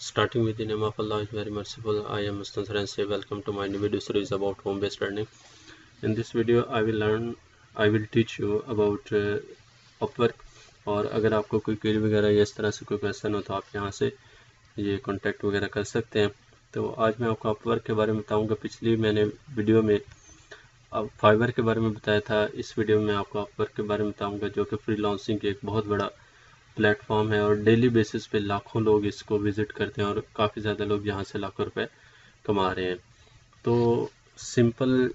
Starting with the name of Allah is very merciful. I am Mustansar and say welcome to my new video series about home-based learning. In this video, I will teach you about Upwork. और अगर आपको कोई query वगैरह या इस तरह से कोई क्वेश्चन हो तो आप यहाँ से ये कॉन्टैक्ट वगैरह कर सकते हैं। तो आज मैं आपको अपवर्क के बारे में बताऊँगा। पिछली मैंने वीडियो में अब फाइवर के बारे में बताया था। इस वीडियो में आपको अपवर्क के बारे में बताऊँगा, जो कि फ्रीलांसिंग की एक बहुत बड़ा प्लेटफॉर्म है और डेली बेसिस पे लाखों लोग इसको विज़िट करते हैं और काफ़ी ज़्यादा लोग यहाँ से लाखों रुपए कमा रहे हैं। तो सिंपल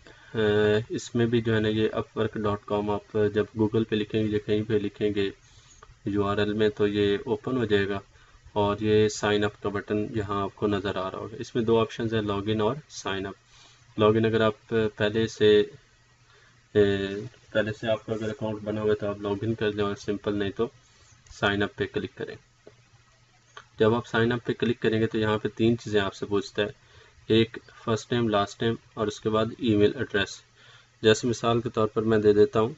इसमें भी जो है ना, ये upwork.com आप जब गूगल पे लिखेंगे या कहीं पे लिखेंगे URL में तो ये ओपन हो जाएगा और ये साइन अप का बटन यहाँ आपको नज़र आ रहा होगा। इसमें दो ऑप्शन है, लॉगिन और साइन अप। लॉगिन अगर आप पहले से आपका अगर अकाउंट बना हुआ है तो आप लॉगिन कर लें, और सिंपल नहीं तो साइन अप पे क्लिक करें। जब आप साइन अप पे क्लिक करेंगे तो यहाँ पे तीन चीज़ें आपसे पूछता है, एक फर्स्ट नेम, लास्ट नेम और उसके बाद ईमेल एड्रेस। जैसे मिसाल के तौर पर मैं दे देता हूँ,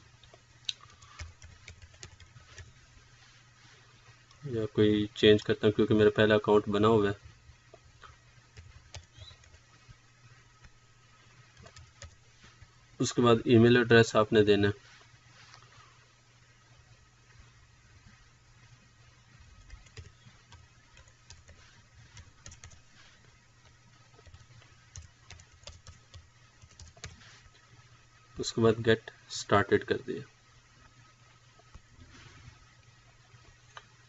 या कोई चेंज करता हूँ क्योंकि मेरा पहला अकाउंट बना हुआ है। उसके बाद ईमेल एड्रेस आपने देना है। उसके बाद गेट स्टार्टेड कर दिया।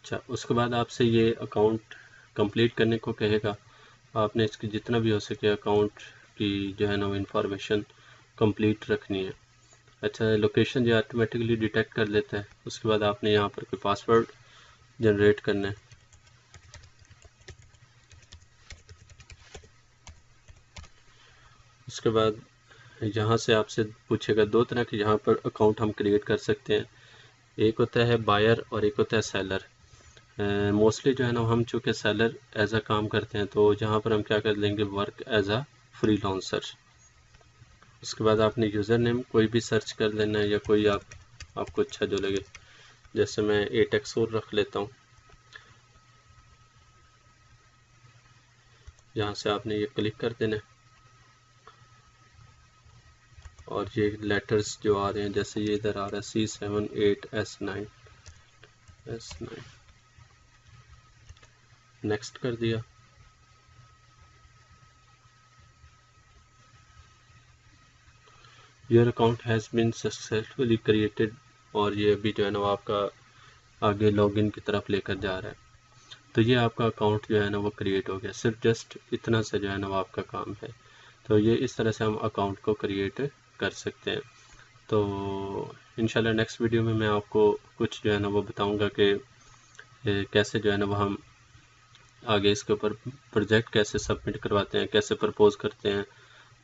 अच्छा, उसके बाद आपसे ये अकाउंट कंप्लीट करने को कहेगा। आपने इसकी जितना भी हो सके अकाउंट की जो है ना वो इन्फॉर्मेशन कंप्लीट रखनी है। अच्छा, लोकेशन जो ऑटोमेटिकली डिटेक्ट कर लेता है। उसके बाद आपने यहाँ पर कोई पासवर्ड जनरेट करना है। उसके बाद यहाँ से आपसे पूछेगा, दो तरह के यहाँ पर अकाउंट हम क्रिएट कर सकते हैं। एक होता है बायर और एक होता है सेलर। मोस्टली जो है ना, हम चूँकि सेलर एज अ काम करते हैं तो जहाँ पर हम क्या कर लेंगे, वर्क एज अ फ्रीलांसर। उसके बाद आपने यूज़र नेम कोई भी सर्च कर लेना है, या कोई आपको अच्छा जो लगे। जैसे मैं एटेक्सोर रख लेता हूँ। यहाँ से आपने ये क्लिक कर देना है और ये लेटर्स जो आ रहे हैं, जैसे ये इधर आ रहा है C78S9 नेक्स्ट कर दिया। Your account has been successfully created, और ये अभी जो है ना वो आपका आगे लॉगिन की तरफ लेकर जा रहा है। तो ये आपका अकाउंट जो है ना वो क्रिएट हो गया। सिर्फ जस्ट इतना से जो है ना वो आपका काम है। तो ये इस तरह से हम अकाउंट को क्रिएट कर सकते हैं। तो इंशाल्लाह नेक्स्ट वीडियो में मैं आपको कुछ जो है ना वो बताऊंगा कि कैसे जो है ना वो हम आगे इसके ऊपर प्रोजेक्ट कैसे सबमिट करवाते हैं, कैसे प्रपोज करते हैं।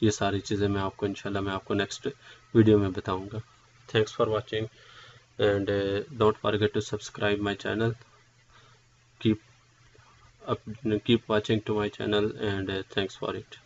ये सारी चीज़ें मैं आपको इंशाल्लाह मैं आपको नेक्स्ट वीडियो में बताऊंगा। Thanks for watching and don't forget to subscribe my channel. keep keep watching to my channel, and thanks for it.